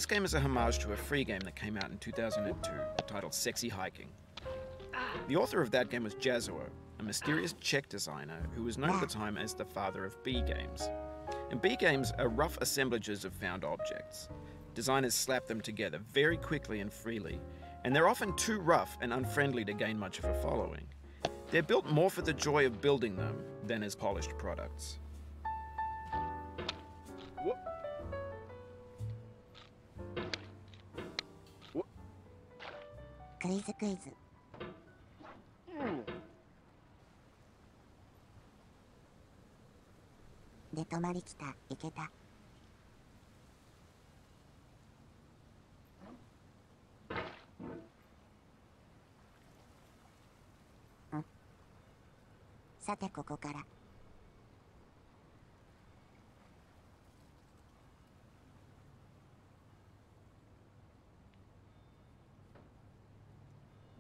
This game is a homage to a free game that came out in 2002 titled Sexy Hiking. The author of that game was Jazuo, a mysterious Czech designer who was known at the time as the father of B games. And B games are rough assemblages of found objects. Designers slap them together very quickly and freely, and they're often too rough and unfriendly to gain much of a following. They're built more for the joy of building them than as polished products. Quiz. で止まりきた、いけた。さてここから。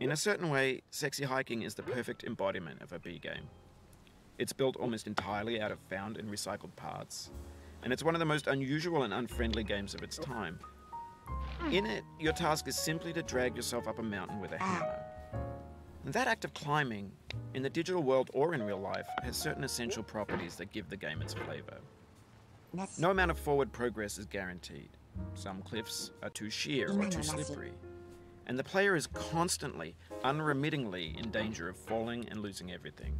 In a certain way, Sexy Hiking is the perfect embodiment of a B game. It's built almost entirely out of found and recycled parts, and it's one of the most unusual and unfriendly games of its time. In it, your task is simply to drag yourself up a mountain with a hammer. And that act of climbing, in the digital world or in real life, has certain essential properties that give the game its flavor. No amount of forward progress is guaranteed. Some cliffs are too sheer or too slippery. And the player is constantly, unremittingly in danger of falling and losing everything.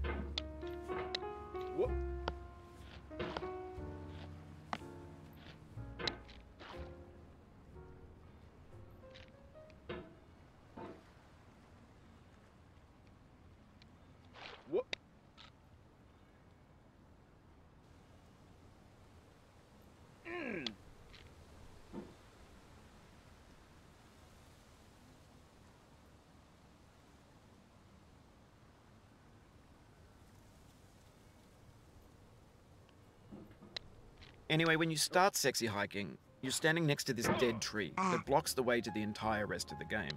Anyway, when you start Sexy Hiking, you're standing next to this dead tree that blocks the way to the entire rest of the game.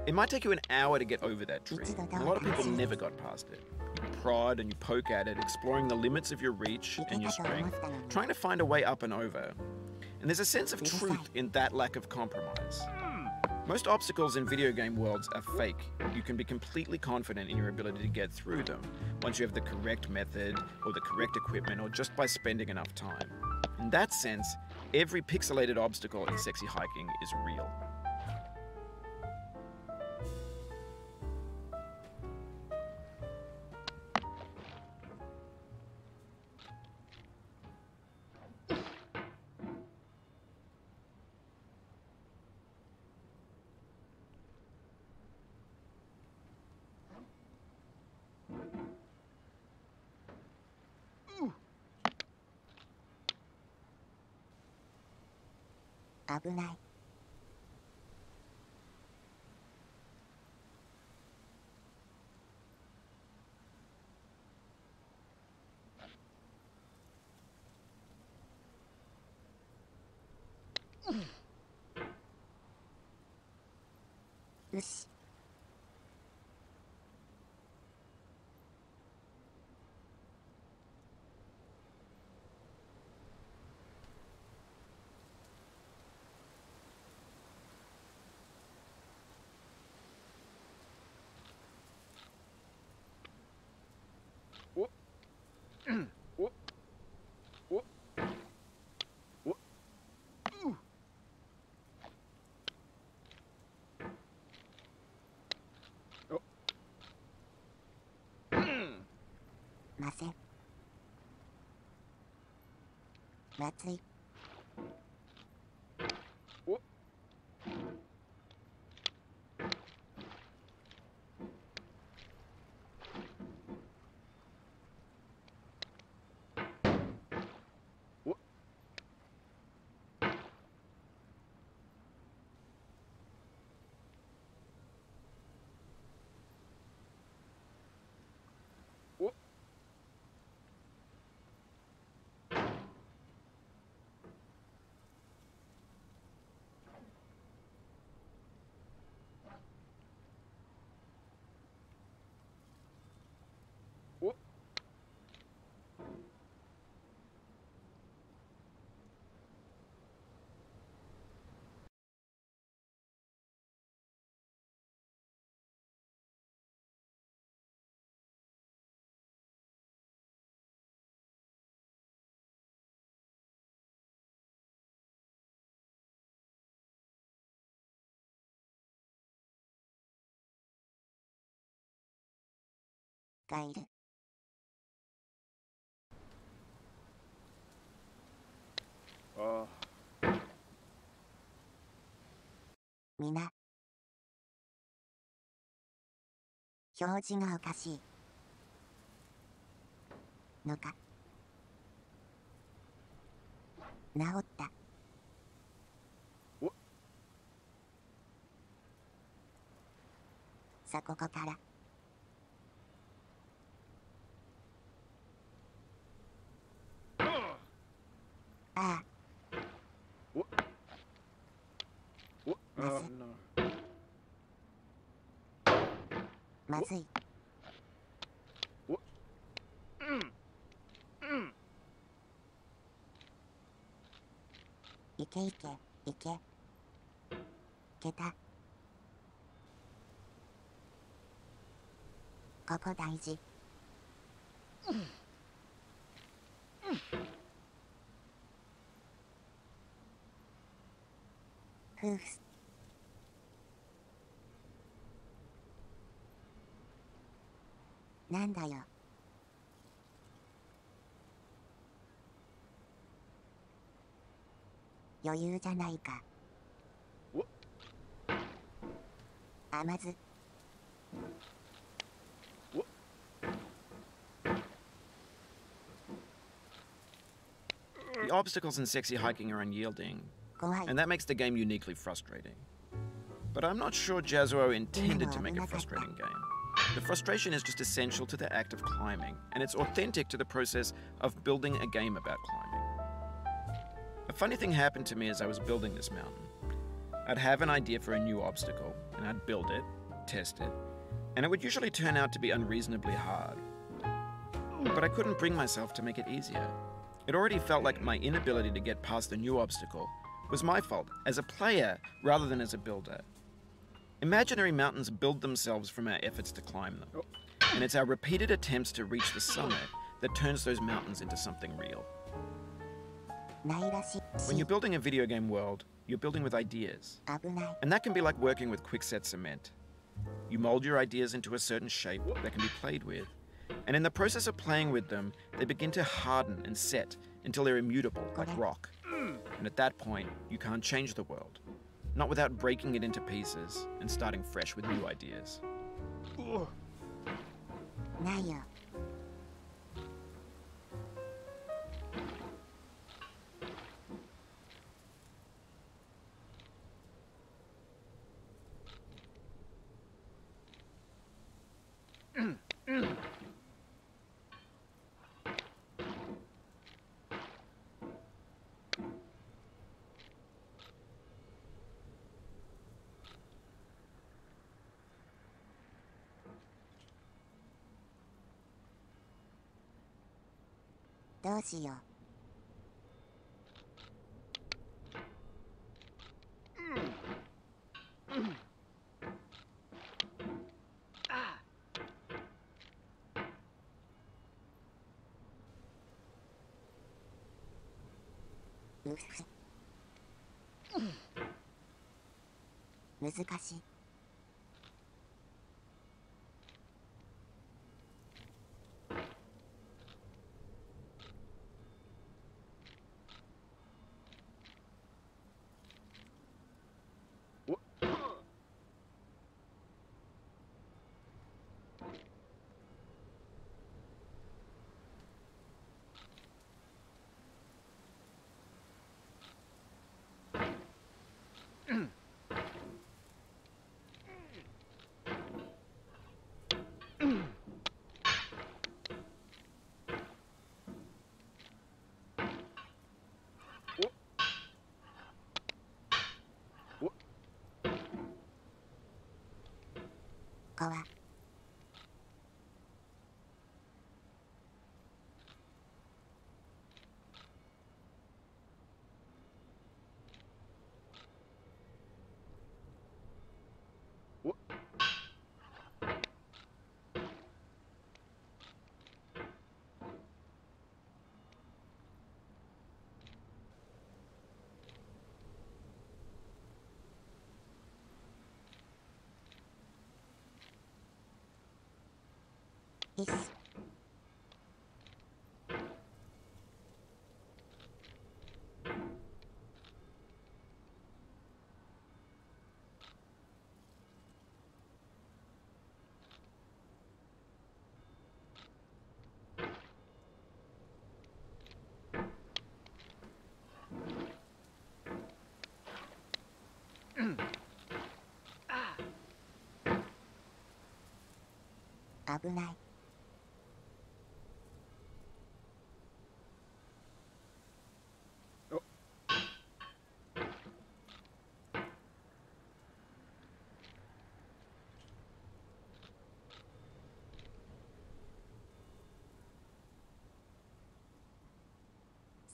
It might take you an hour to get over that tree, and a lot of people never got past it. You prod and you poke at it, exploring the limits of your reach and your strength, trying to find a way up and over. And there's a sense of truth in that lack of compromise. Most obstacles in video game worlds are fake. You can be completely confident in your ability to get through them once you have the correct method or the correct equipment or just by spending enough time. In that sense, every pixelated obstacle in Sexy Hiking is real.危ない。よし。ません。松井。がいる。みな、表示がおかしいのか。治った。さあここからああまずい。いけいけいけ。けた。ここ大事。夫婦。なんだよ。余裕じゃないか。甘ず。The obstacles in sexy hiking are unyielding, 怖い。 and that makes the game uniquely frustrating. But I'm not sure Jazuo intended to make a frustrating game. The frustration is just essential to the act of climbing, and it's authentic to the process of building a game about climbing. A funny thing happened to me as I was building this mountain. I'd have an idea for a new obstacle, and I'd build it, test it, and it would usually turn out to be unreasonably hard. But I couldn't bring myself to make it easier. It already felt like my inability to get past the new obstacle was my fault as a player rather than as a builder. Imaginary mountains build themselves from our efforts to climb them, and it's our repeated attempts to reach the summit that turns those mountains into something real. ないらしい。 When you're building a video game world, you're building with ideas, 危ない。 and that can be like working with quickset cement. You mold your ideas into a certain shape that can be played with, and in the process of playing with them, they begin to harden and set until they're immutable, like rock. And at that point, you can't change the world, not without breaking it into pieces and starting fresh with new ideas. ないよ。どうしよう。うっふ。難しい。こは。いっす。危ない。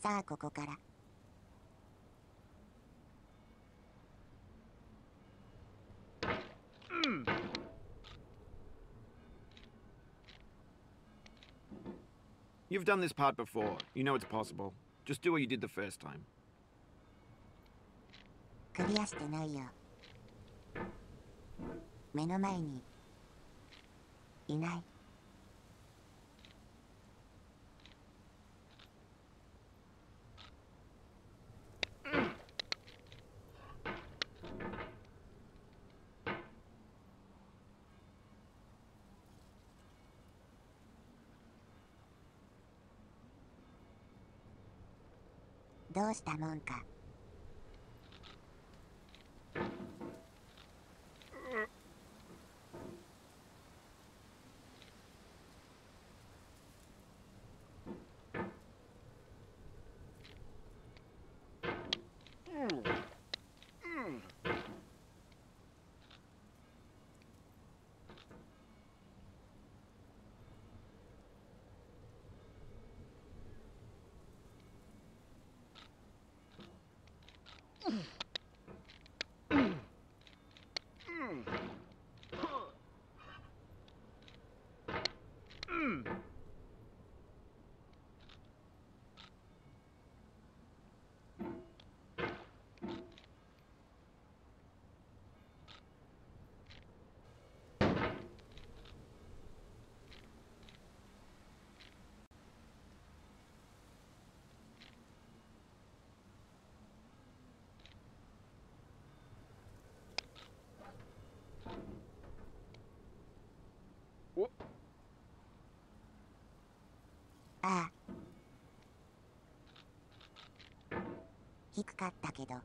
さあここから。You've done this part before. You know it's possible. Just do what you did the first time. クリアしてないよ。目の前にいない。どうしたもんか。ああ。低かったけど。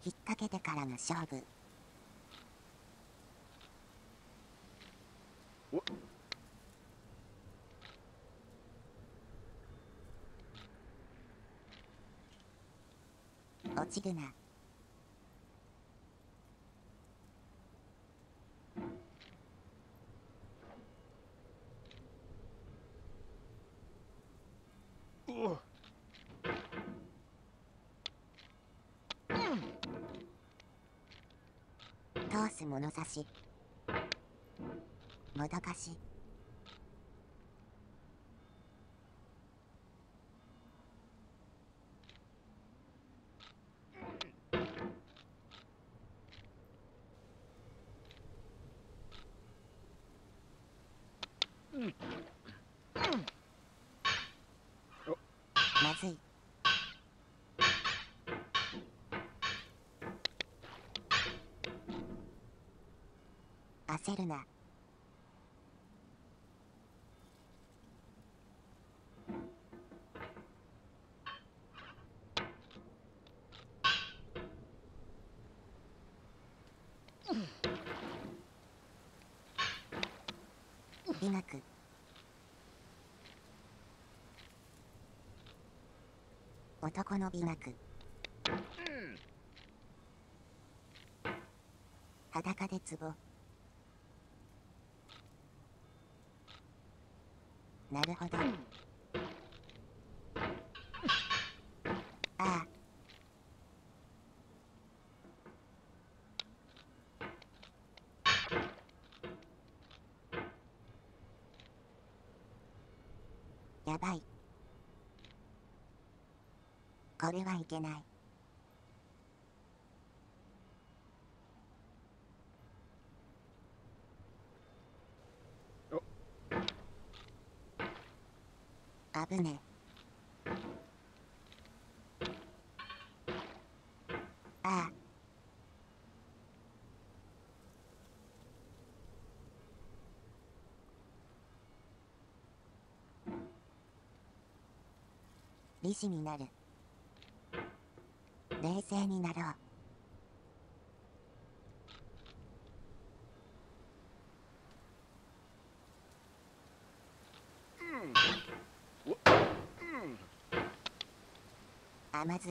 引っ掛けてからの勝負。落ちるな。通す物差し。もどかし。まずい。焦るな。美学。男の美学。裸でツボ。なるほど。ああ。やばい。これはいけない。危ね。ああ。理智になる。冷静になろう。甘ず。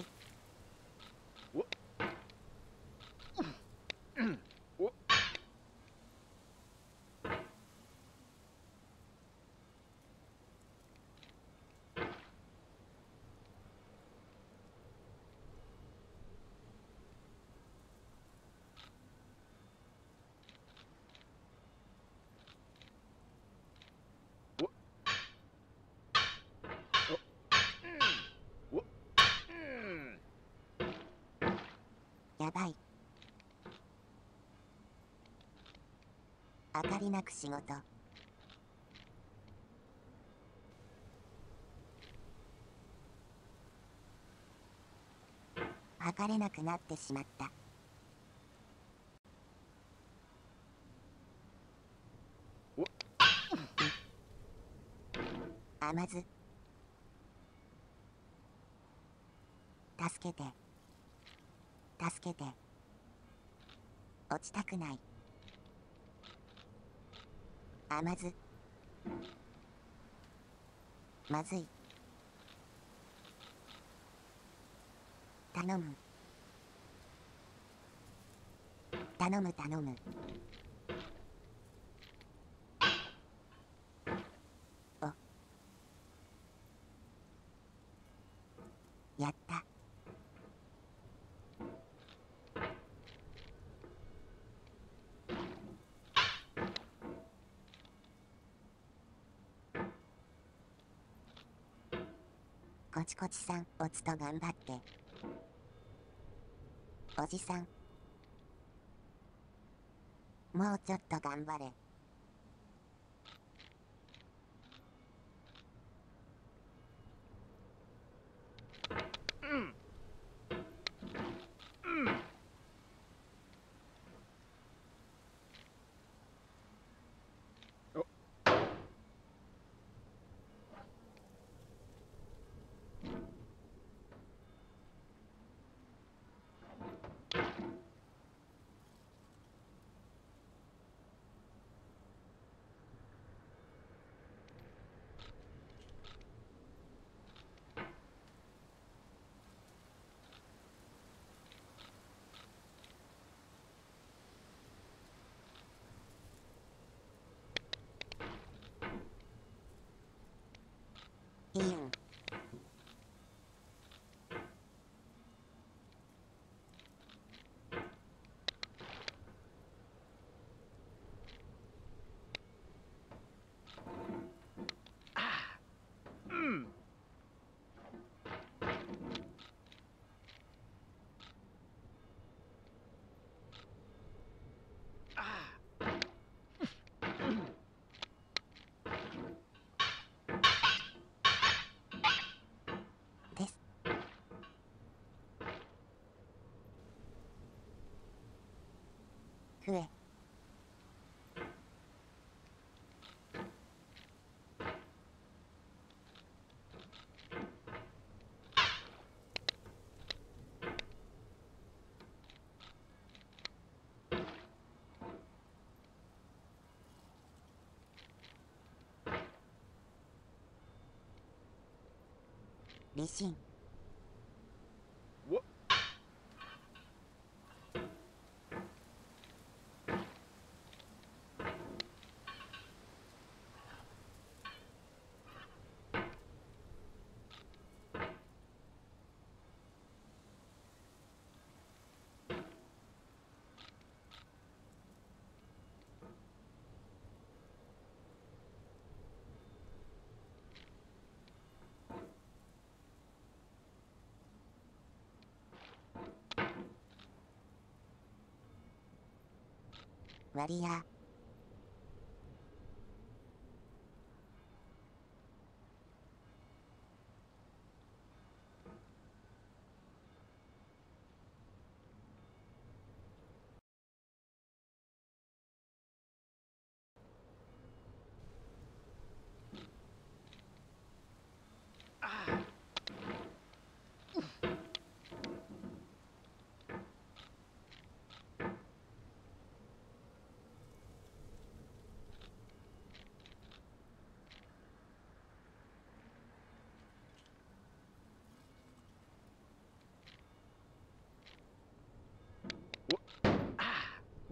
やばい。明かりなく仕事。測れなくなってしまった。甘ず。助けて。助けて。落ちたくない。甘ず。まずい。頼む。頼む頼む。お。やった。こちこちさん、おつと頑張って。おじさん。もうちょっと頑張れ。いいん。です。増え。理心。割や。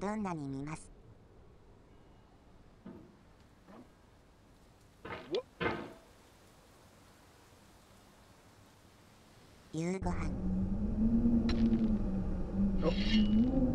どんなに見ます。夕ごはん。